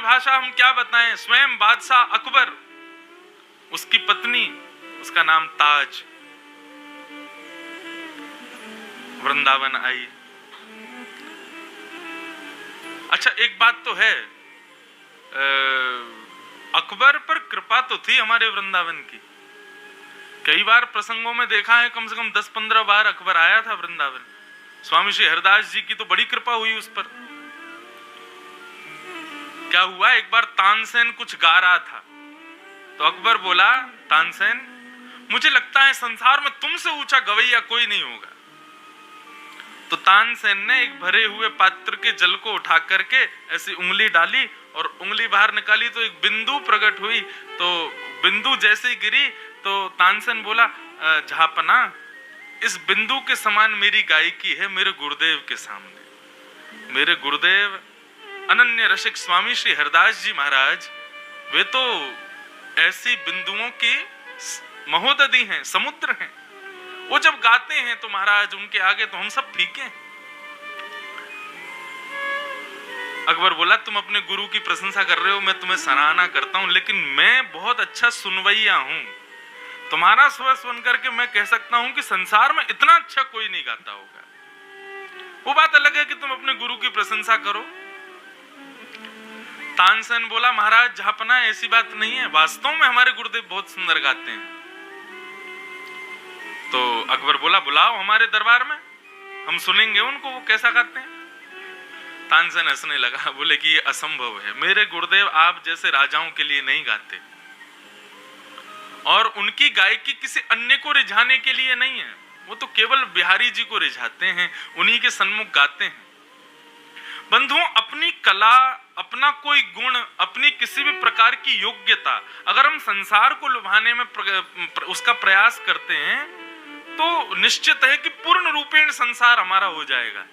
परिभाषा हम क्या बताएं, स्वयं बादशाह अकबर, उसकी पत्नी, उसका नाम ताज, वृंदावन आई। अच्छा, एक बात तो है, अकबर पर कृपा तो थी हमारे वृंदावन की। कई बार प्रसंगों में देखा है, कम से कम 10-15 बार अकबर आया था वृंदावन। स्वामी श्री हरिदास जी की तो बड़ी कृपा हुई उस पर। क्या हुआ, एक बार तानसेन कुछ गा रहा था तो अकबर बोला, तानसेन, मुझे लगता है संसार में तुमसे ऊंचा गवैया कोई नहीं होगा। तो तानसेन ने एक भरे हुए पात्र के जल को उठा करके ऐसी उंगली डाली और उंगली बाहर निकाली तो एक बिंदु प्रकट हुई। तो बिंदु जैसे ही गिरी तो तानसेन बोला, जहापना, इस बिंदु के समान मेरी गायकी है मेरे गुरुदेव के सामने। मेरे गुरुदेव अनन्य रसिक स्वामी श्री हरदास जी महाराज, वे तो ऐसी बिंदुओं की महोदधि हैं, समुद्र हैं। वो जब गाते हैं तो महाराज उनके आगे तो हम सब फीके हैं। अकबर बोला, तुम अपने गुरु की प्रशंसा कर रहे हो, मैं तुम्हें सराहना करता हूं, लेकिन मैं बहुत अच्छा सुनवैया हूं। तुम्हारा स्वर सुन करके मैं कह सकता हूं कि संसार में इतना अच्छा कोई नहीं गाता होगा। वो बात अलग है कि तुम अपने गुरु की प्रशंसा करो। तानसेन बोला, महाराज जहापना, ऐसी बात नहीं है, वास्तव में हमारे गुरुदेव बहुत सुंदर गाते हैं। तो अकबर बोला, बुलाओ हमारे दरबार में, हम सुनेंगे उनको, वो कैसा गाते हैं। तानसेन हंसने लगा, बोले कि ये असंभव है, मेरे गुरुदेव आप जैसे राजाओं के लिए नहीं गाते, और उनकी गायकी किसी अन्य को रिझाने के लिए नहीं है, वो तो केवल बिहारी जी को रिझाते हैं, उन्हीं के सन्मुख गाते हैं। बंधुओं, अपनी कला, अपना कोई गुण, अपनी किसी भी प्रकार की योग्यता अगर हम संसार को लुभाने में उसका प्रयास करते हैं तो निश्चित है कि पूर्ण रूपेण संसार हमारा हो जाएगा।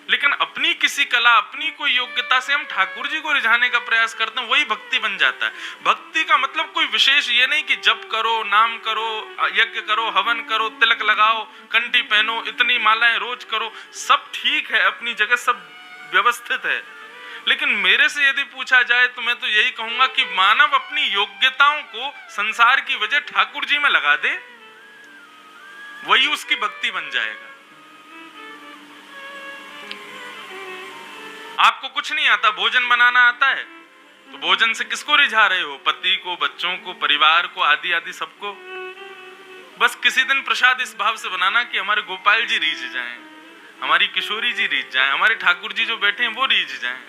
लेकिन अपनी किसी कला, अपनी कोई योग्यता से हम ठाकुर जी को रिझाने का प्रयास करते हैं, वही भक्ति बन जाता है। भक्ति का मतलब कोई विशेष ये नहीं कि जप करो, नाम करो, यज्ञ करो, हवन करो, तिलक लगाओ, कंठी पहनो, इतनी मालाएं रोज करो, सब ठीक है, अपनी जगह सब व्यवस्थित है। लेकिन मेरे से यदि पूछा जाए तो मैं तो यही कहूंगा कि मानव अपनी योग्यताओं को संसार की वजह ठाकुर जी में लगा दे, वही उसकी भक्ति बन जाएगा। आपको कुछ नहीं आता, भोजन बनाना आता है, तो भोजन से किसको रिझा रहे हो? पति को, बच्चों को, परिवार को, आदि आदि सबको। बस किसी दिन प्रसाद इस भाव से बनाना कि हमारे गोपाल जी रीझ जाएं, हमारी किशोरी जी रीझ जाएं, हमारे ठाकुर जी जो बैठे हैं वो रीझ जाएं।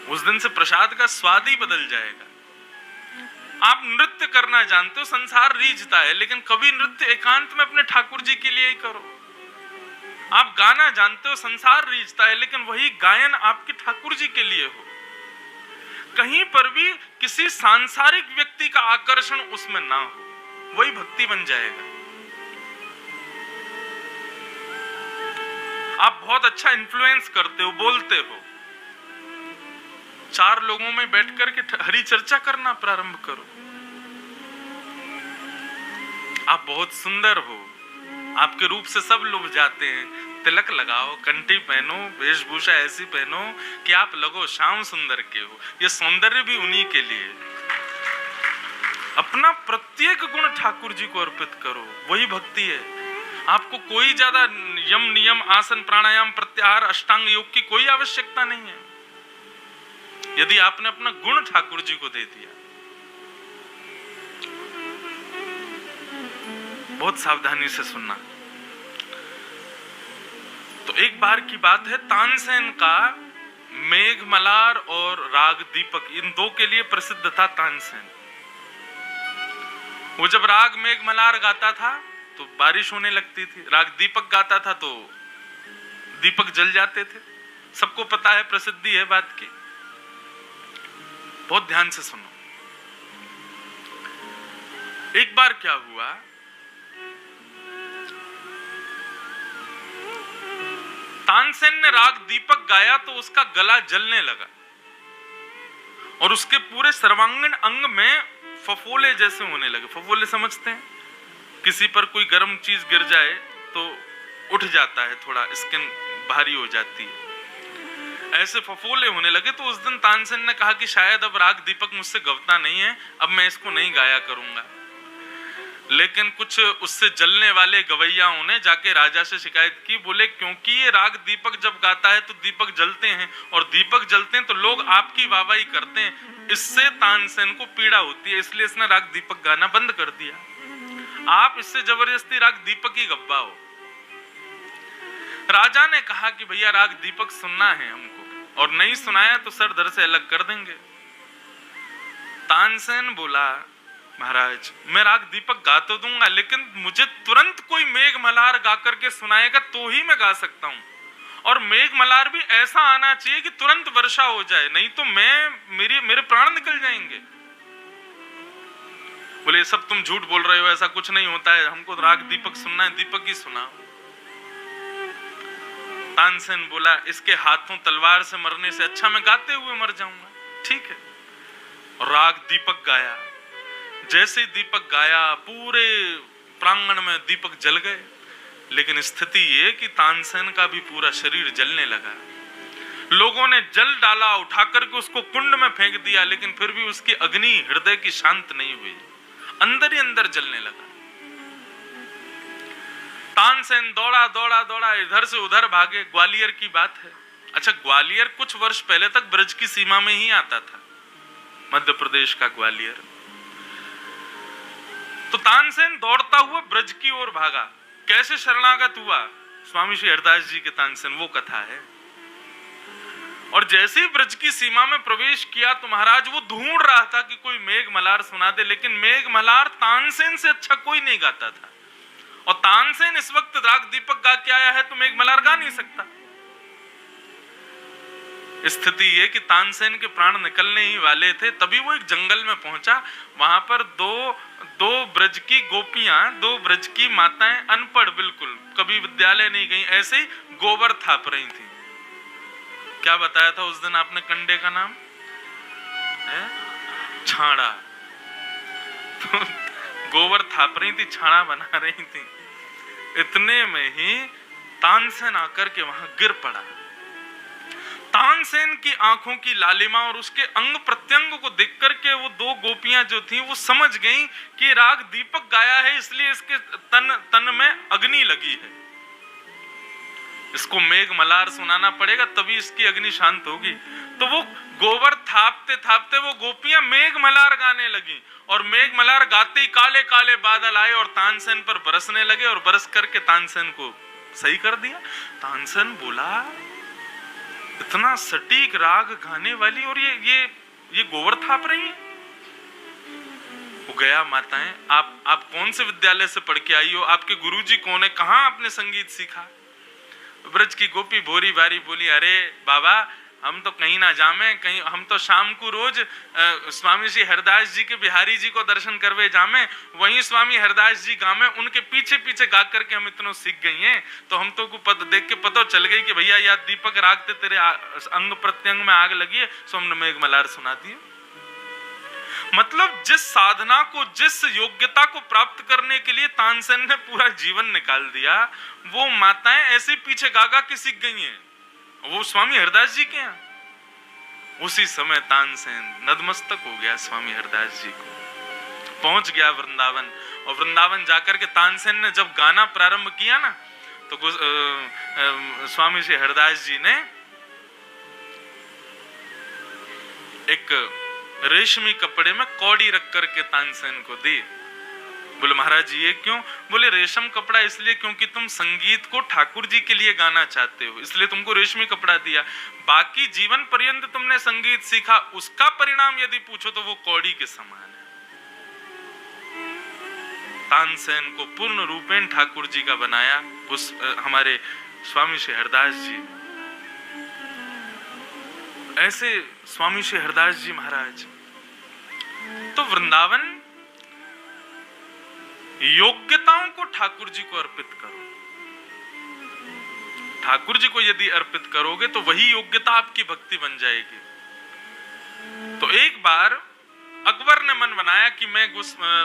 उस दिन से प्रसाद का स्वाद ही बदल जाएगा। आप नृत्य करना जानते हो, संसार रीझता है, लेकिन कभी नृत्य एकांत में अपने ठाकुर जी के लिए ही करो। आप गाना जानते हो, संसार रीझता है, लेकिन वही गायन आपके ठाकुर जी के लिए हो। कहीं पर भी किसी सांसारिक व्यक्ति का आकर्षण उसमें ना हो, वही भक्ति बन जाएगा। आप बहुत अच्छा इन्फ्लुएंस करते हो, बोलते हो, 4 लोगों में बैठकर के हरि चर्चा करना प्रारंभ करो। आप बहुत सुंदर हो, आपके रूप से सब लुभ जाते हैं। तिलक लगाओ, कंठी पहनो, वेशभूषा ऐसी पहनो कि आप लगो श्याम सुंदर के हो। ये सौंदर्य भी उन्हीं के लिए। अपना प्रत्येक गुण ठाकुर जी को अर्पित करो, वही भक्ति है। आपको कोई ज्यादा यम, नियम, आसन, प्राणायाम, प्रत्याहार, अष्टांग योग की कोई आवश्यकता नहीं है, यदि आपने अपना गुण ठाकुर जी को दे दिया। बहुत सावधानी से सुनना। तो एक बार की बात है, तानसेन का मेघमलार और राग दीपक, इन 2 के लिए प्रसिद्ध था तानसेन। वो जब राग मेघमलार गाता था तो बारिश होने लगती थी, राग दीपक गाता था तो दीपक जल जाते थे। सबको पता है, प्रसिद्धि है बात की। बहुत ध्यान से सुनो। एक बार क्या हुआ, तानसेन ने राग दीपक गाया तो उसका गला जलने लगा और उसके पूरे सर्वांगीण अंग में फफोले जैसे होने लगे। फफोले समझते हैं? किसी पर कोई गर्म चीज गिर जाए तो उठ जाता है, थोड़ा स्किन भारी हो जाती है। ऐसे फफोले होने लगे। तो उस दिन तानसेन ने कहा कि शायद अब राग दीपक मुझसे गवता नहीं है, अब मैं इसको नहीं गाया करूंगा। लेकिन कुछ उससे जलने वाले गवैयाओं ने जाके राजा से शिकायत की, बोले क्योंकि ये राग दीपक जब गाता है तो दीपक जलते हैं, और दीपक जलते हैं तो लोग आपकी वाहवाही करते हैं, इससे तानसेन को पीड़ा होती है, इसलिए इसने राग दीपक गाना बंद कर दिया। आप इससे जबरदस्ती राग दीपक ही गब्बाओ। राजा ने कहा कि भैया राग दीपक सुनना है हमको, और नहीं सुनाया तो सर धर से अलग कर देंगे। तानसेन बोला महाराज मैं राग दीपक गा तो दूंगा, लेकिन मुझे तुरंत कोई मेघ मल्हार गा करके सुनाएगा तो ही मैं गा सकता हूं, और मेघ मल्हार भी ऐसा आना चाहिए कि तुरंत वर्षा हो जाए, नहीं तो मेरे प्राण निकल जाएंगे। बोले सब तुम झूठ बोल रहे हो, ऐसा कुछ नहीं होता है, हमको राग दीपक सुनना है, दीपक ही सुनाओ। तानसेन बोला इसके हाथों तलवार से मरने से अच्छा मैं गाते हुए मर जाऊंगा। ठीक है, और राग दीपक गाया। जैसे दीपक गाया पूरे प्रांगण में दीपक जल गए, लेकिन स्थिति ये कि तानसेन का भी पूरा शरीर जलने लगा। लोगों ने जल डाला, उठा करके उसको कुंड में फेंक दिया, लेकिन फिर भी उसकी अग्नि हृदय की शांत नहीं हुई, अंदर ही अंदर जलने लगा। तानसेन दौड़ा दौड़ा दौड़ा इधर से उधर भागे। ग्वालियर की बात है। अच्छा, ग्वालियर कुछ वर्ष पहले तक ब्रज की सीमा में ही आता था, मध्य प्रदेश का ग्वालियर। तो तानसेन दौड़ता हुआ ब्रज की ओर भागा। कैसे शरणागत हुआ? स्वामी श्री हरदास जी के तानसेन, वो कथा है। और जैसे ही ब्रज की सीमा में प्रवेश किया तो महाराज वो ढूंढ रहा था कि कोई मेघ मल्हार सुना दे, लेकिन मेघ मल्हार तानसेन से अच्छा कोई नहीं गाता था। और तानसेन इस वक्त राग दीपक गा के आया है तो मेघ मल्हार गा नहीं सकता। स्थिति ये कि तानसेन के प्राण निकलने ही वाले थे, तभी वो एक जंगल में पहुंचा। वहां पर दो ब्रज की गोपियां, दो ब्रज की माताएं, अनपढ़ बिल्कुल, कभी विद्यालय नहीं गई, ऐसे ही गोबर थाप रही थी। क्या बताया था उस दिन आपने कंडे का नाम? छाड़ा। तो गोबर थाप रही थी, छाड़ा बना रही थी। इतने में ही तानसेन आकर के वहां गिर पड़ा। तानसेन की आंखों की लालिमा और उसके अंग प्रत्यंग को देख करके वो दो गोपियां जो थी वो समझ गईं कि राग दीपक गाया है, इसलिए इसके तन में अग्नि लगी है, इसको मेघ मल्हार सुनाना पड़ेगा तभी इसकी अग्नि शांत होगी। तो वो गोबर थापते थापते वो गोपियां मेघ मल्हार गाने लगी, और मेघ मल्हार गाते ही काले काले बादल आए और तानसेन पर बरसने लगे, और बरस करके तानसेन को सही कर दिया। तानसेन बोला इतना सटीक राग गाने वाली, और ये गोबर थाप रही है। वो गया, माताएं आप कौन से विद्यालय से पढ़ के आई हो? आपके गुरुजी कौन है? कहाँ आपने संगीत सीखा? ब्रज की गोपी भोरी भारी बोली, अरे बाबा हम तो कहीं ना जामे, कहीं हम तो शाम को रोज स्वामी श्री हरदास जी के बिहारी जी को दर्शन करवे जामे, वहीं स्वामी हरदास जी गामे, उनके पीछे पीछे गा करके हम इतना सीख गई हैं। तो हम तो को पद देख के पता चल गई कि भैया या दीपक राग ते तेरे अंग प्रत्यंग में आग लगी है, सो हमने मेघ मल्हार सुना दिए। मतलब जिस साधना को, जिस योग्यता को प्राप्त करने के लिए तानसेन ने पूरा जीवन निकाल दिया, वो माताएं ऐसे पीछे गागा के सीख गई हैं, वो स्वामी हरदास जी के हैं। उसी समय तानसेन नतमस्तक हो गया स्वामी हरदास जी को, पहुंच गया वृंदावन। और वृंदावन जाकर के तानसेन ने जब गाना प्रारंभ किया ना, तो स्वामी श्री हरदास जी ने एक रेशमी कपड़े में कौड़ी रख करके तानसेन को दी। बोले महाराज जी ये क्यों? बोले रेशम कपड़ा इसलिए क्योंकि तुम संगीत को ठाकुर जी के लिए गाना चाहते हो, इसलिए तुमको रेशमी कपड़ा दिया। बाकी जीवन पर्यंत तुमने संगीत सीखा, उसका परिणाम यदि पूछो तो वो कौड़ी के समान है। तानसेन को पूर्ण रूपेण ठाकुर जी का बनाया उस हमारे स्वामी श्री हरदास जी। ऐसे स्वामी श्री हरदास जी महाराज। तो वृंदावन योग्यताओं को ठाकुर जी को अर्पित करो। ठाकुर जी को यदि अर्पित करोगे तो वही योग्यता आपकी भक्ति बन जाएगी। तो एक बार अकबर ने मन बनाया कि मैं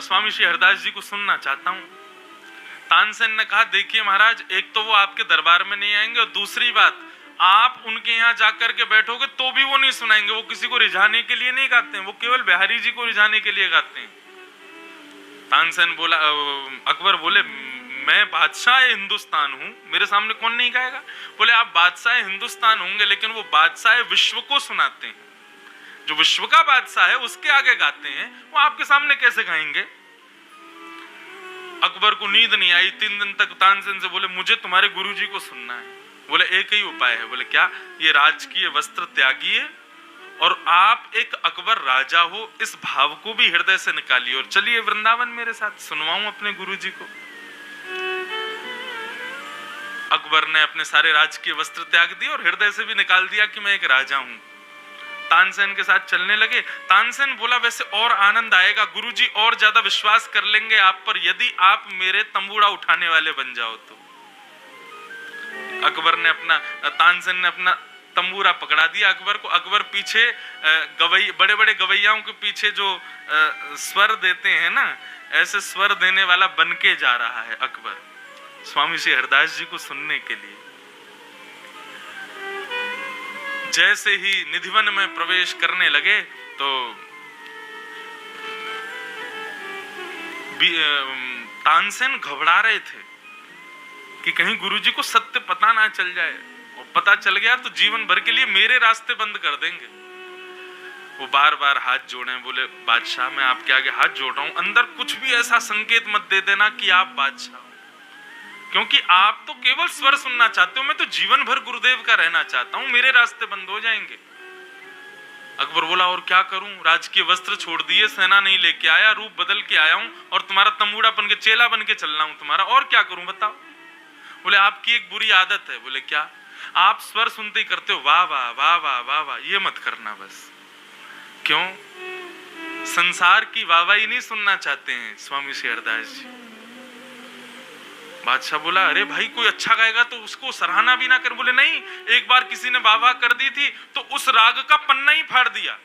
स्वामी श्री हरदास जी को सुनना चाहता हूं। तानसेन ने कहा देखिए महाराज, एक तो वो आपके दरबार में नहीं आएंगे, और दूसरी बात आप उनके यहाँ जाकर के बैठोगे तो भी वो नहीं सुनाएंगे। वो किसी को रिझाने के लिए नहीं गाते हैं, वो केवल बिहारी जी को रिझाने के लिए गाते हैं। तानसेन बोला, अकबर बोले मैं बादशाह हिंदुस्तान हूं, मेरे सामने कौन नहीं गाएगा? बोले आप बादशाह हिंदुस्तान होंगे लेकिन वो बादशाह विश्व को सुनाते हैं, जो विश्व का बादशाह है उसके आगे गाते हैं, वो आपके सामने कैसे गाएंगे? अकबर को नींद नहीं आई 3 दिन तक। तानसेन से बोले मुझे तुम्हारे गुरुजी को सुनना है। बोले एक ही उपाय है। बोले क्या? ये राजकीय वस्त्र त्यागिए और आप एक अकबर राजा हो इस भाव को भी हृदय से निकालिए और चलिए वृंदावन मेरे साथ, सुनवाऊं अपने गुरुजी को। अकबर ने अपने सारे राजकीय वस्त्र त्याग दिए और हृदय से भी निकाल दिया कि मैं एक राजा हूं। तानसेन के साथ चलने लगे। तानसेन बोला वैसे और आनंद आएगा, गुरुजी और ज्यादा विश्वास कर लेंगे आप पर यदि आप मेरे तंबूरा उठाने वाले बन जाओ तो। अकबर ने तानसेन ने अपना तंबूरा पकड़ा दिया अकबर को। अकबर पीछे बड़े बड़े गवैयाओं के पीछे जो स्वर देते हैं ना, ऐसे स्वर देने वाला बन के जा रहा है अकबर स्वामी श्री हरदास जी को सुनने के लिए। जैसे ही निधिवन में प्रवेश करने लगे तो तानसेन घबरा रहे थे कि कहीं गुरुजी को सत्य पता ना चल जाए, और पता चल गया तो जीवन भर के लिए मेरे रास्ते बंद कर देंगे। वो बार बार हाथ जोड़े, बोले बादशाह मैं आपके आगे हाथ जोड़ रहा हूं, अंदर कुछ भी ऐसा संकेत मत दे देना कि आप बादशाह हो, क्योंकि आप तो केवल स्वर सुनना चाहते हो, मैं तो जीवन भर गुरुदेव का रहना चाहता हूं, मेरे रास्ते बंद हो जाएंगे। अकबर बोला और क्या करूं? राजकीय वस्त्र छोड़ दिए, सेना नहीं लेके आया, रूप बदल के आया हूं और तुम्हारा तंबूड़ा बन के चेला बन के चल रहा हूं तुम्हारा, और क्या करूं बताओ? बोले आपकी एक बुरी आदत है। बोले क्या? आप स्वर सुनते ही करते हो वाह वाह वाह वाह वाह वाह, ये मत करना बस। क्यों? संसार की वाहवाही नहीं सुनना चाहते हैं स्वामी श्री हरदास जी। बादशाह बोला अरे भाई कोई अच्छा गाएगा तो उसको सराहना भी ना कर। बोले नहीं, एक बार किसी ने वाह वाह कर दी थी तो उस राग का पन्ना ही फाड़ दिया।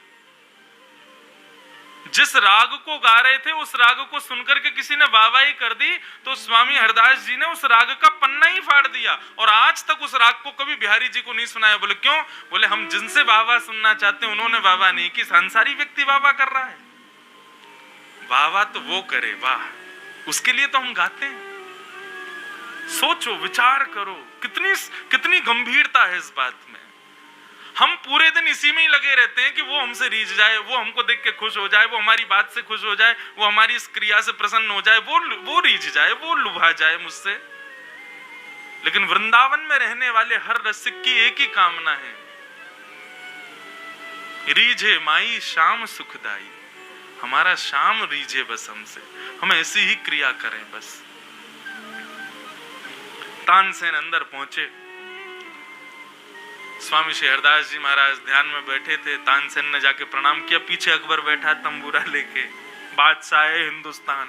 जिस राग को गा रहे थे उस राग को सुनकर के किसी ने वाहवाही कर दी तो स्वामी हरदास जी ने उस राग का पन्ना ही फाड़ दिया, और आज तक उस राग को कभी बिहारी जी को नहीं सुनाया। बोले क्यों? बोले हम जिनसे वाह वाह सुनना चाहते हैं उन्होंने वाह वाह नहीं की, संसारी व्यक्ति वाह वाह कर रहा है। वाह वाह तो वो करे, वाह उसके लिए तो हम गाते हैं। सोचो, विचार करो, कितनी गंभीरता है इस बात में। हम पूरे दिन इसी में ही लगे रहते हैं कि वो हमसे रीझ जाए, वो हमको देख के खुश हो जाए, वो हमारी बात से खुश हो जाए, वो हमारी इस क्रिया से प्रसन्न हो जाए, वो रीझ जाए, वो लुभा जाए मुझसे। लेकिन वृंदावन में रहने वाले हर रसिक की एक ही कामना है, रीझे माई श्याम सुखदाई, हमारा श्याम रीझे बस हमसे, हम ऐसी ही क्रिया करें बस। तानसेन अंदर पहुंचे। स्वामी श्री हरदास जी महाराज ध्यान में बैठे थे। तानसेन ने जाके प्रणाम किया, पीछे अकबर बैठा तंबूरा लेके, बादशाह हिंदुस्तान।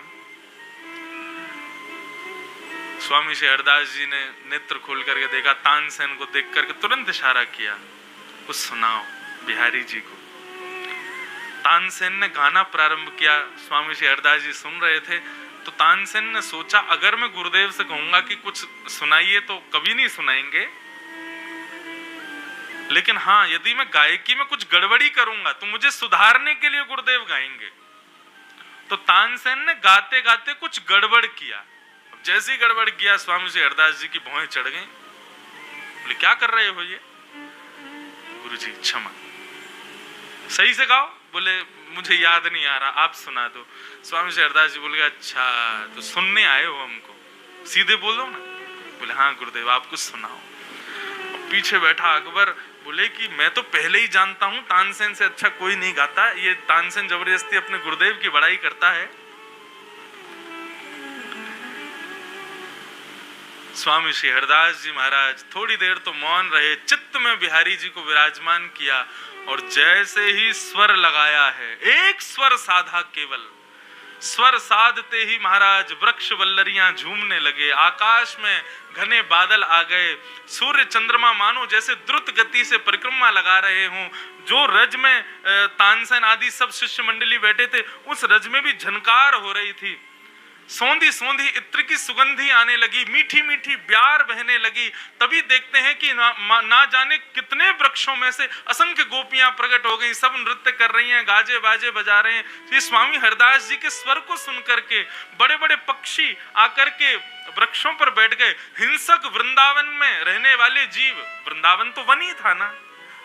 स्वामी श्री हरदास जी ने नेत्र खोल करके देखा, तानसेन को देख करके तुरंत इशारा किया, कुछ सुनाओ बिहारी जी को। तानसेन ने गाना प्रारंभ किया। स्वामी श्री हरदास जी सुन रहे थे तो तानसेन ने सोचा अगर मैं गुरुदेव से कहूंगा कि कुछ सुनाइए तो कभी नहीं सुनाएंगे, लेकिन हाँ यदि मैं गायकी में कुछ गड़बड़ी करूंगा तो मुझे सुधारने के लिए गुरुदेव गाएंगे। तो तानसेन ने गाते गाते कुछ गड़बड़ किया। अब जैसे ही गड़बड़ किया स्वामी श्री हरदास जी की भौहें चढ़ गईं। बोले क्या कर रहे हो ये? गुरुजी क्षमा, सही से गाओ। बोले मुझे याद नहीं आ रहा, आप सुना दो। स्वामी श्री हरदास जी बोले अच्छा तो सुनने आए हो हमको, सीधे बोलो ना। बोले हाँ गुरुदेव आप कुछ सुनाओ। पीछे बैठा अकबर बोले कि मैं तो पहले ही जानता हूं तानसेन से अच्छा कोई नहीं गाता, ये तानसेन जबरदस्ती अपने गुरुदेव की बड़ाई करता है। स्वामी श्री हरदास जी महाराज थोड़ी देर तो मौन रहे, चित्त में बिहारी जी को विराजमान किया और जैसे ही स्वर लगाया है, एक स्वर साधा, केवल स्वर साधते ही महाराज वृक्ष वल्लरियां झूमने लगे, आकाश में घने बादल आ गए, सूर्य चंद्रमा मानो जैसे द्रुत गति से परिक्रमा लगा रहे हों। जो रज में तानसेन आदि सब शिष्य मंडली बैठे थे उस रज में भी झनकार हो रही थी। सौंधी सौंधी इत्र की सुगंधी आने लगी, मीठी मीठी ब्यार बहने लगी। तभी देखते हैं कि ना जाने कितने वृक्षों में से असंख्य गोपियां प्रकट हो गई, सब नृत्य कर रही हैं, गाजे बाजे बजा रहे हैं। ये स्वामी हरदास जी के स्वर को सुनकर के बड़े बड़े पक्षी आकर के वृक्षों पर बैठ गए। हिंसक वृंदावन में रहने वाले जीव, वृंदावन तो वन ही था ना,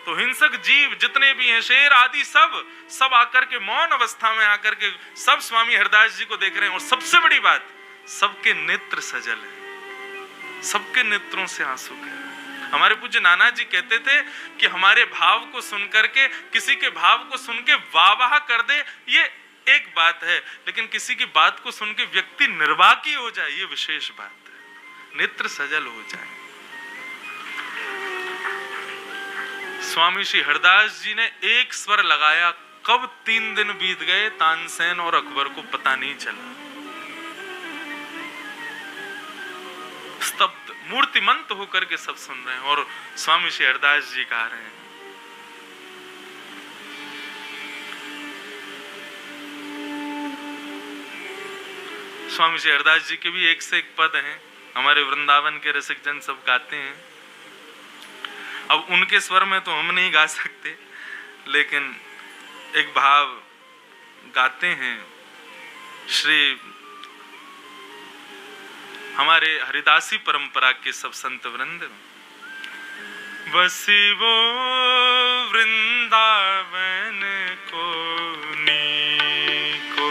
तो हिंसक जीव जितने भी हैं, शेर आदि सब आकर के मौन अवस्था में आकर के सब स्वामी हरदास जी को देख रहे हैं। और सबसे बड़ी बात, सबके नेत्र सजल है, सबके नेत्रों से आंसू गिर। हमारे पूज्य नाना जी कहते थे कि हमारे भाव को सुनकर के, किसी के भाव को सुन के वाह वाह कर दे ये एक बात है, लेकिन किसी की बात को सुन के व्यक्ति निर्वाकी हो जाए ये विशेष बात है, नेत्र सजल हो जाए। स्वामी श्री हरदास जी ने एक स्वर लगाया, कब 3 दिन बीत गए तानसेन और अकबर को पता नहीं चला। स्तब्ध मूर्तिमंत होकर के सब सुन रहे हैं और स्वामी श्री हरदास जी गा रहे हैं। स्वामी श्री हरदास जी के भी एक से एक पद हैं, हमारे वृंदावन के रसिक जन सब गाते हैं। अब उनके स्वर में तो हम नहीं गा सकते, लेकिन एक भाव गाते हैं श्री हमारे हरिदासी परंपरा के सब संत वृंद। बसी वो वृंदावन को नीको,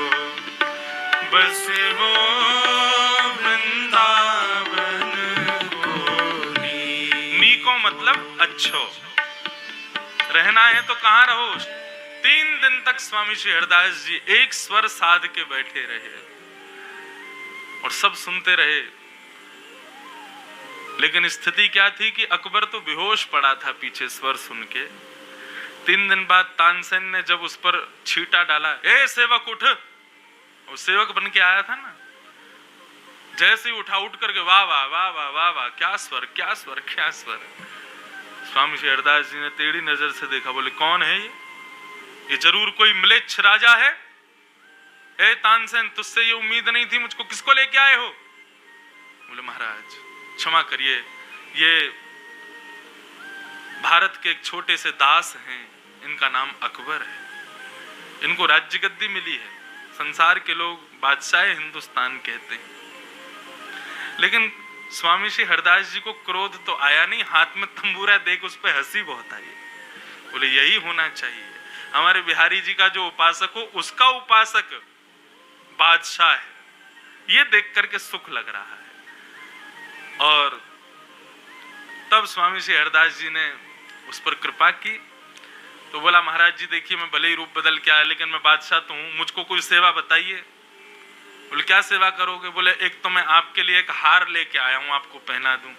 बसी वो मतलब अच्छो, रहना है तो कहां रहो। 3 दिन तक स्वामी श्री हरदास जी एक स्वर साध के बैठे रहे और सब सुनते रहे। लेकिन स्थिति क्या थी कि अकबर तो बेहोश पड़ा था पीछे स्वर सुन के। 3 दिन बाद तानसेन ने जब उस पर छींटा डाला, ए सेवक उठ, वो सेवक बन के आया था ना, जैसे ही उठा, उठ करके वाह वाह वाह वाह वाह वाह, क्या स्वर क्या स्वर क्या स्वर। स्वामी श्री हरदास जी ने टेढ़ी नजर से देखा, बोले कौन है ये जरूर कोई म्लेच्छ राजा है। ए तानसेन, तुझसे ये उम्मीद नहीं थी, मुझको किसको लेके आए हो? बोले महाराज क्षमा करिए, ये भारत के एक छोटे से दास हैं, इनका नाम अकबर है, इनको राज्य गद्दी मिली है, संसार के लोग बादशाह हिंदुस्तान कहते हैं। लेकिन स्वामी श्री हरदास जी को क्रोध तो आया नहीं, हाथ में तंबूरा देख उस पर हंसी बहुत आई। बोले यही होना चाहिए, हमारे बिहारी जी का जो उपासक हो उसका उपासक बादशाह है, ये देख करके सुख लग रहा है। और तब स्वामी श्री हरदास जी ने उस पर कृपा की, तो बोला महाराज जी देखिए मैं भले ही रूप बदल के आया, लेकिन मैं बादशाह तो हूं, मुझको कोई सेवा बताइए। बोले क्या सेवा करोगे? बोले एक तो मैं आपके लिए एक हार लेके आया हूं, आपको पहना दूं।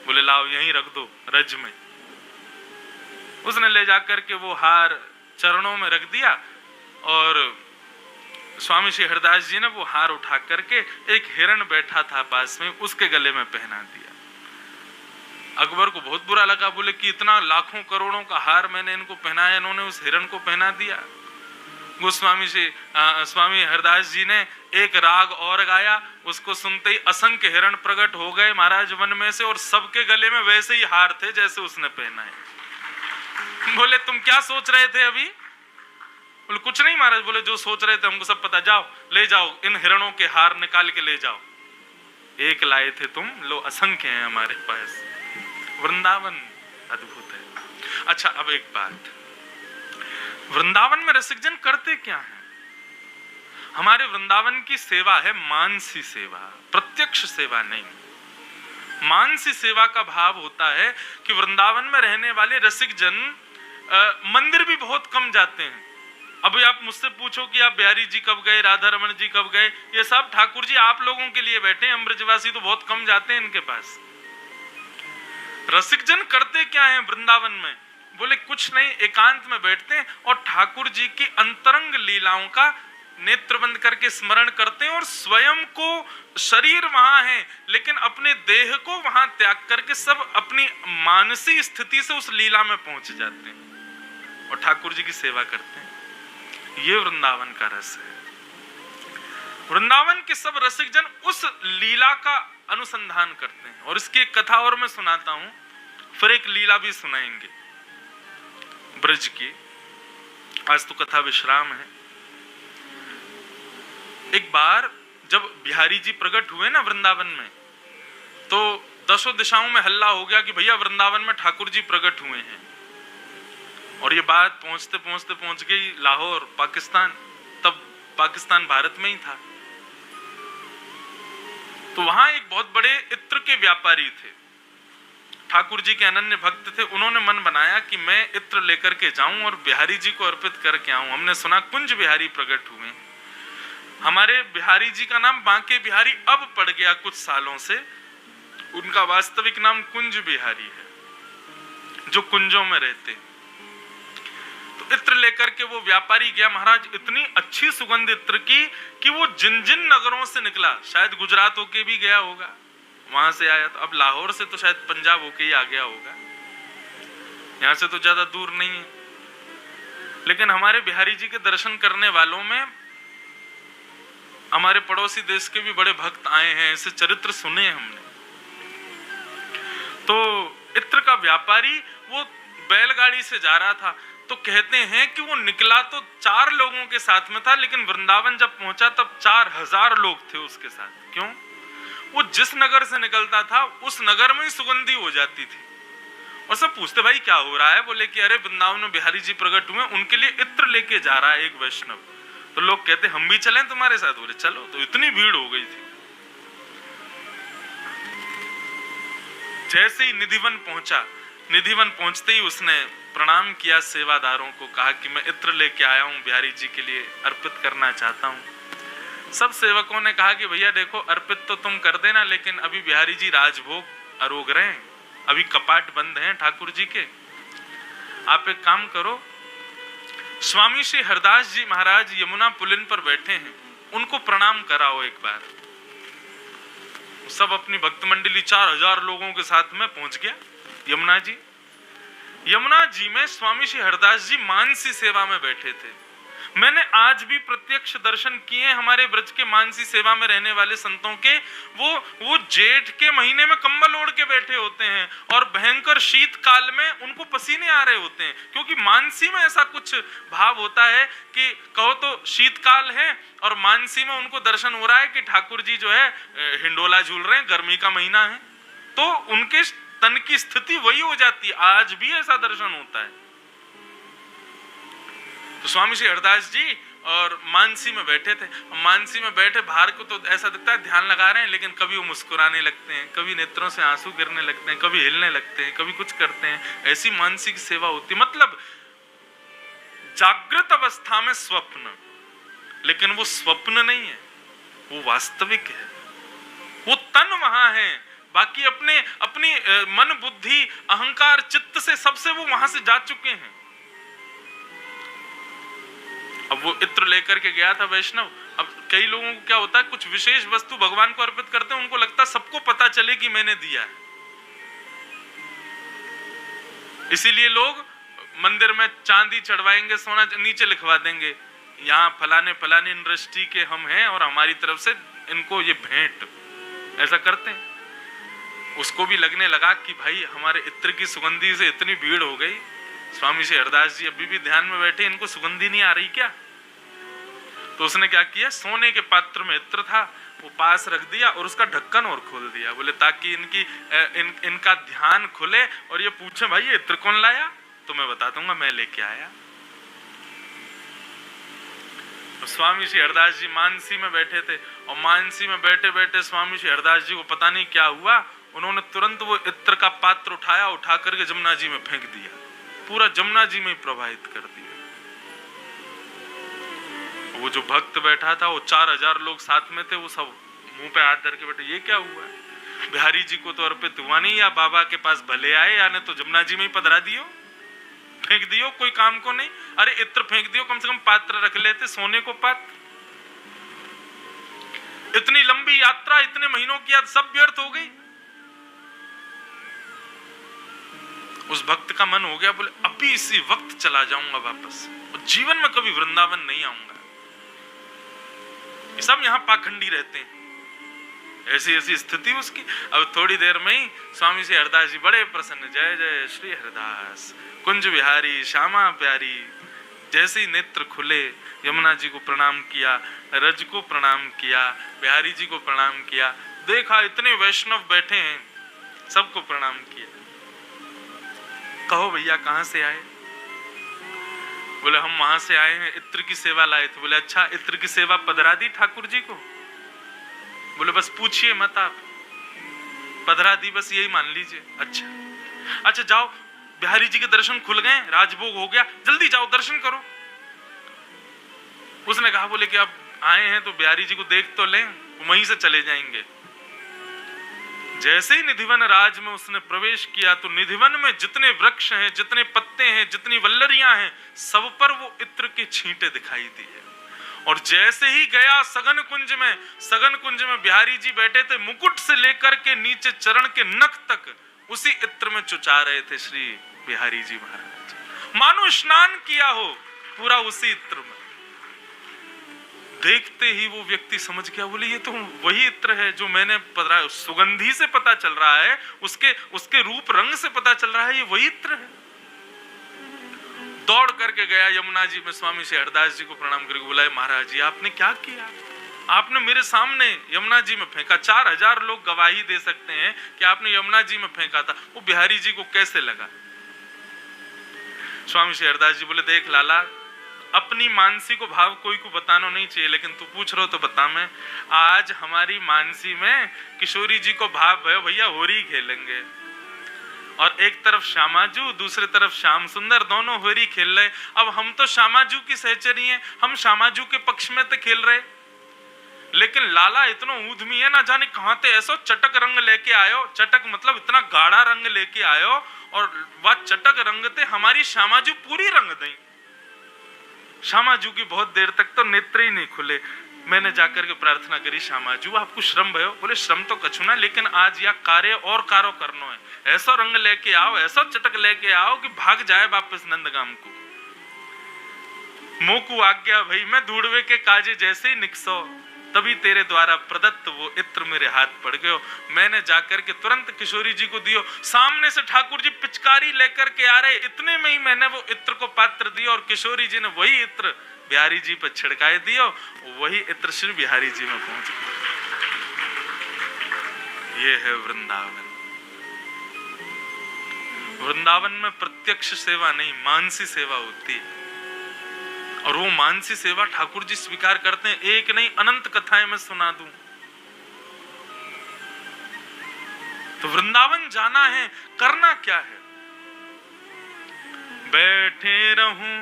बोले लाओ यहीं रख दो रज में। उसने ले जाकर के वो हार चरणों में रख दिया और स्वामी श्री हरदास जी ने वो हार उठा करके एक हिरण बैठा था पास में, उसके गले में पहना दिया। अकबर को बहुत बुरा लगा, बोले कि इतना लाखों करोड़ों का हार मैंने इनको पहनाया, इन्होंने उस हिरण को पहना दिया। स्वामी हरदास जी ने एक राग और गाया, उसको सुनते ही असंख्य हिरण प्रकट हो गए महाराज वन में से, और सबके गले में वैसे ही हार थे जैसे उसने पहना है। बोले तुम क्या सोच रहे थे अभी? बोले कुछ नहीं महाराज। बोले जो सोच रहे थे हमको सब पता, जाओ ले जाओ इन हिरणों के हार निकाल के ले जाओ। एक लाए थे तुम, लो असंख्य हैं हमारे पास। वृंदावन अद्भुत है। अच्छा अब एक बात, वृंदावन में रसिकजन करते क्या है? हमारे वृंदावन की सेवा है मानसी सेवा, प्रत्यक्ष सेवा नहीं। मानसी सेवा का भाव होता है कि वृंदावन में रहने वाले रसिकजन मंदिर भी बहुत कम जाते हैं। अभी आप मुझसे पूछो कि आप बिहारी जी कब गए, राधा रमन जी कब गए, ये सब ठाकुर जी आप लोगों के लिए बैठे हैं, ब्रजवासी तो बहुत कम जाते हैं इनके पास। रसिकजन करते क्या है वृंदावन में? बोले कुछ नहीं, एकांत में बैठते हैं और ठाकुर जी की अंतरंग लीलाओं का नेत्र बंद करके स्मरण करते हैं और स्वयं को, शरीर वहां है लेकिन अपने देह को वहां त्याग करके सब अपनी मानसिक स्थिति से उस लीला में पहुंच जाते हैं और ठाकुर जी की सेवा करते हैं। ये वृंदावन का रस है। वृंदावन के सब रसिक जन उस लीला का अनुसंधान करते हैं। और इसकी एक कथा और मैं सुनाता हूं, फिर एक लीला भी सुनाएंगे ब्रज की। आज तो कथा विश्राम है। एक बार जब बिहारी जी प्रकट हुए ना वृंदावन में, तो दसों दिशाओं में हल्ला हो गया कि भैया वृंदावन में ठाकुर जी प्रकट हुए हैं। और ये बात पहुंचते पहुंचते पहुंच गई लाहौर, पाकिस्तान। तब पाकिस्तान भारत में ही था। तो वहां एक बहुत बड़े इत्र के व्यापारी थे, ठाकुर जी के अनन्य भक्त थे। उन्होंने मन बनाया कि मैं इत्र लेकर के जाऊं और बिहारी जी को अर्पित करके आऊं। हमने सुना कुंज बिहारी प्रकट हुए। हमारे बिहारी जी का नाम बांके बिहारी अब पड़ गया कुछ सालों से। उनका वास्तविक नाम कुंज बिहारी है, जो कुंजों में रहते। तो इत्र लेकर के वो व्यापारी गया। महाराज इतनी अच्छी सुगंध इत्र की कि वो जिन जिन नगरों से निकला, शायद गुजरात होके भी गया होगा, वहां से आया। तो अब लाहौर से तो शायद पंजाब होके ही आ गया होगा, यहां से तो ज्यादा दूर नहीं है। लेकिन हमारे बिहारी जी के दर्शन करने वालों में हमारे पड़ोसी देश के भी बड़े भक्त आए हैं, ऐसे चरित्र सुने हमने। तो इत्र का व्यापारी वो बैलगाड़ी से जा रहा था। तो कहते हैं कि वो निकला तो 4 लोगों के साथ में था, लेकिन वृंदावन जब पहुंचा तब 4000 लोग थे उसके साथ। क्यों? वो जिस नगर से निकलता था उस नगर में ही सुगंधी हो जाती थी। और सब पूछते भाई क्या हो रहा है? बोले कि अरे वृंदावन में बिहारी जी प्रकट हुए, उनके लिए इत्र लेके जा रहा है एक वैष्णव। तो लोग कहते हम भी चलें तुम्हारे साथ? बोले चलो। तो इतनी भीड़ हो गई थी। जैसे ही निधिवन पहुंचा, निधिवन पहुंचते ही उसने प्रणाम किया सेवादारों को, कहा कि मैं इत्र लेके आया हूं, बिहारी जी के लिए अर्पित करना चाहता हूं। सब सेवकों ने कहा कि भैया देखो अर्पित तो तुम कर देना, लेकिन अभी बिहारी जी राजभोग अरोग रहे हैं, अभी कपाट बंद हैं ठाकुर जी के। आप एक काम करो, स्वामी श्री हरदास जी महाराज यमुना पुलिन पर बैठे हैं, उनको प्रणाम कराओ एक बार। सब अपनी भक्त मंडली 4000 लोगों के साथ में पहुंच गया यमुना जी। यमुना जी में स्वामी श्री हरदास जी मानसी सेवा में बैठे थे। मैंने आज भी प्रत्यक्ष दर्शन किए हमारे ब्रज के मानसी सेवा में रहने वाले संतों के। वो जेठ के महीने में कंबल ओढ़ के बैठे होते हैं और भयंकर शीत काल में उनको पसीने आ रहे होते हैं, क्योंकि मानसी में ऐसा कुछ भाव होता है कि कहो तो शीतकाल है और मानसी में उनको दर्शन हो रहा है कि ठाकुर जी जो है हिंडोला झूल रहे हैं, गर्मी का महीना है, तो उनके तन की स्थिति वही हो जाती है। आज भी ऐसा दर्शन होता है। तो स्वामी श्री हरदास जी और मानसी में बैठे थे। मानसी में बैठे बाहर को तो ऐसा दिखता है ध्यान लगा रहे हैं, लेकिन कभी वो मुस्कुराने लगते हैं, कभी नेत्रों से आंसू गिरने लगते हैं, कभी हिलने लगते हैं, कभी कुछ करते हैं। ऐसी मानसिक सेवा होती है। मतलब जागृत अवस्था में स्वप्न, लेकिन वो स्वप्न नहीं है, वो वास्तविक है। वो तन वहां है, बाकी अपनी मन बुद्धि अहंकार चित्त से सबसे वो वहां से जा चुके हैं। अब वो इत्र लेकर के गया था वैष्णव। अब कई लोगों को क्या होता है, कुछ विशेष वस्तु भगवान को अर्पित करते हैं, उनको लगता है सबको पता चले कि मैंने दिया है। इसीलिए लोग मंदिर में चांदी चढ़वाएंगे, सोना नीचे लिखवा देंगे, यहाँ फलाने फलाने यूनिवर्सिटी के हम हैं और हमारी तरफ से इनको ये भेंट, ऐसा करते हैं। उसको भी लगने लगा कि भाई हमारे इत्र की सुगंधी से इतनी भीड़ हो गई, स्वामी श्री हरदास जी अभी भी ध्यान में बैठे, इनको सुगंधी नहीं आ रही क्या? तो उसने क्या किया, सोने के पात्र में इत्र था, वो पास रख दिया और उसका ढक्कन और खोल दिया। बोले ताकि इनका ध्यान खुले और ये पूछे भाई ये इत्र कौन लाया, तो मैं बता दूंगा मैं लेके आया। तो स्वामी श्री हरदास जी मानसी में बैठे थे और मानसी में बैठे बैठे स्वामी श्री हरदास जी को पता नहीं क्या हुआ, उन्होंने तुरंत वो इत्र का पात्र उठाया, उठा करके जमुना जी में फेंक दिया, पूरा जमुना जी में प्रवाहित कर दिया। वो जो भक्त बैठा था, वो 4000 लोग साथ में थे, वो सब मुंह पे हाथ धर के बैठे, ये क्या हुआ है? बिहारी जी को तो अर्पित हुआ नहीं, या बाबा के पास भले आए या ने तो जमुना जी में ही पधरा दियो, फेंक दियो, कोई काम को नहीं। अरे इत्र फेंक दियो, कम से कम पात्र रख लेते, सोने को पात्र। इतनी लंबी यात्रा, इतने महीनों की याद सब व्यर्थ हो गई। उस भक्त का मन हो गया, बोले अभी इसी वक्त चला जाऊंगा वापस, और जीवन में कभी वृंदावन नहीं आऊंगा। ये सब यहाँ पाखंडी रहते हैं। ऐसी ऐसी स्थिति उसकी। अब थोड़ी देर में ही स्वामी श्री हरदास जी बड़े प्रसन्न, जय जय श्री हरदास, कुंज विहारी श्यामा प्यारी। जैसे ही नेत्र खुले, यमुना जी को प्रणाम किया, रज को प्रणाम किया, बिहारी जी को प्रणाम किया, देखा इतने वैष्णव बैठे हैं, सबको प्रणाम किया। कहो भैया कहाँ से आए? बोले हम वहां से आए हैं, इत्र की सेवा लाए थे। बोले अच्छा, इत्र की सेवा पधरा दी ठाकुर जी को? बोले बस पूछिए मत आप, पधरा दी बस, यही मान लीजिए। अच्छा जाओ, बिहारी जी के दर्शन खुल गए, राजभोग हो गया, जल्दी जाओ दर्शन करो। उसने कहा बोले कि अब आए हैं तो बिहारी जी को देख तो लें, वहीं से चले जाएंगे। जैसे ही निधिवन राज में उसने प्रवेश किया तो निधिवन में जितने वृक्ष हैं, जितने पत्ते हैं, जितनी वल्लरियां हैं, सब पर वो इत्र के छींटे दिखाई दिए। और जैसे ही गया सगन कुंज में बिहारी जी बैठे थे, मुकुट से लेकर के नीचे चरण के नख तक उसी इत्र में चुचा रहे थे श्री बिहारी जी महाराज, मानो स्नान किया हो पूरा उसी इत्र में। देखते ही वो व्यक्ति समझ गया, बोले ये तो वही इत्र है जो मैंने पता, सुगंधी से पता चल रहा है, उसके रूप रंग से पता चल रहा है, ये वही इत्र है। दौड़ करके गया यमुना जी में, स्वामी श्री हरदास जी को प्रणाम करके बुलाए, महाराज जी आपने क्या किया? आपने मेरे सामने यमुना जी में फेंका, 4000 लोग गवाही दे सकते हैं कि आपने यमुना जी में फेंका था, वो बिहारी जी को कैसे लगा? स्वामी श्री हरदास जी बोले देख लाला, अपनी मानसी को भाव कोई को बताना नहीं चाहिए, लेकिन तू पूछ रहा हो तो बता। मैं आज हमारी मानसी में किशोरी जी को भाव है, भैया होरी खेलेंगे, और एक तरफ श्यामाजू, दूसरी तरफ श्याम सुंदर, दोनों होरी खेल रहे। अब हम तो श्यामाजू की सहचरी हैं, हम श्यामाजू के पक्ष में तो खेल रहे, लेकिन लाला इतना ऊधमी है, ना जाने कहां से ऐसा चटक रंग लेके आयो। चटक मतलब इतना गाढ़ा रंग लेके आयो, और वह चटक रंग थे हमारी श्यामाजू पूरी रंग दई। श्यामाजू की बहुत देर तक तो नेत्र ही नहीं खुले। मैंने जाकर के प्रार्थना करी, श्यामाजू आपको श्रम भयो? बोले श्रम तो कछु ना, लेकिन आज या कार्य और कारो करनो है, ऐसा रंग लेके आओ, ऐसा चटक लेके आओ कि भाग जाए वापस नंदगाम को। मोकू आज्ञा भाई, मैं धूड़वे के काजे जैसे ही निकसो, तभी तेरे द्वारा प्रदत्त वो इत्र मेरे हाथ पड़ गयो। मैंने जाकर के तुरंत किशोरी जी को दियो। सामने से ठाकुर जी पिचकारी लेकर के आ रहे, इतने में ही मैंने वो इत्र को पात्र दिया, और किशोरी जी ने वही इत्र बिहारी जी पर छिड़काए दियो, वही इत्र श्री बिहारी जी में पहुंच गया। ये है वृंदावन। वृंदावन में प्रत्यक्ष सेवा नहीं, मानसी सेवा होती है, और वो मानसी सेवा ठाकुर जी स्वीकार करते हैं। एक नहीं, अनंत कथाएं मैं सुना दूं। तो वृंदावन जाना है, करना क्या है? बैठे रहूं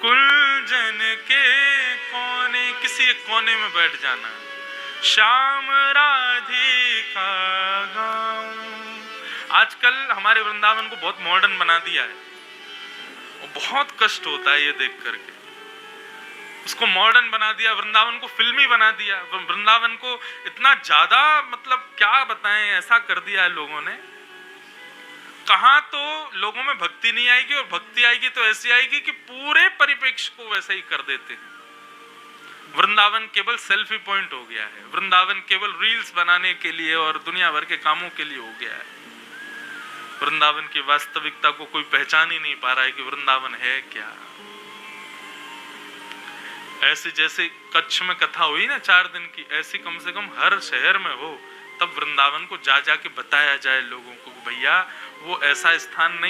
कुलजन के कोने, किसी एक कोने में बैठ जाना, श्याम राधिका गाऊं। आजकल हमारे वृंदावन को बहुत मॉडर्न बना दिया है, और बहुत कष्ट होता है ये देख करके। उसको मॉडर्न बना दिया, वृंदावन को फिल्मी बना दिया, वृंदावन को इतना ज्यादा मतलब क्या बताएं, ऐसा कर दिया है लोगों ने। कहां तो लोगों में भक्ति नहीं आएगी, और भक्ति आएगी तो ऐसी आएगी कि पूरे परिप्रेक्ष्य को वैसे ही कर देते हैं। वृंदावन केवल सेल्फी पॉइंट हो गया है, वृंदावन केवल रील्स बनाने के लिए और दुनिया भर के कामों के लिए हो गया है। वृंदावन की वास्तविकता को कोई पहचान ही नहीं पा रहा है कि वृंदावन है क्या। ऐसे जैसे कच्छ में कथा हुई ना 4 दिन की, ऐसी कम से कम हर शहर में हो, तब वृंदावन को जा जाके बताया जाए लोगों को, भैया वो ऐसा स्थान नहीं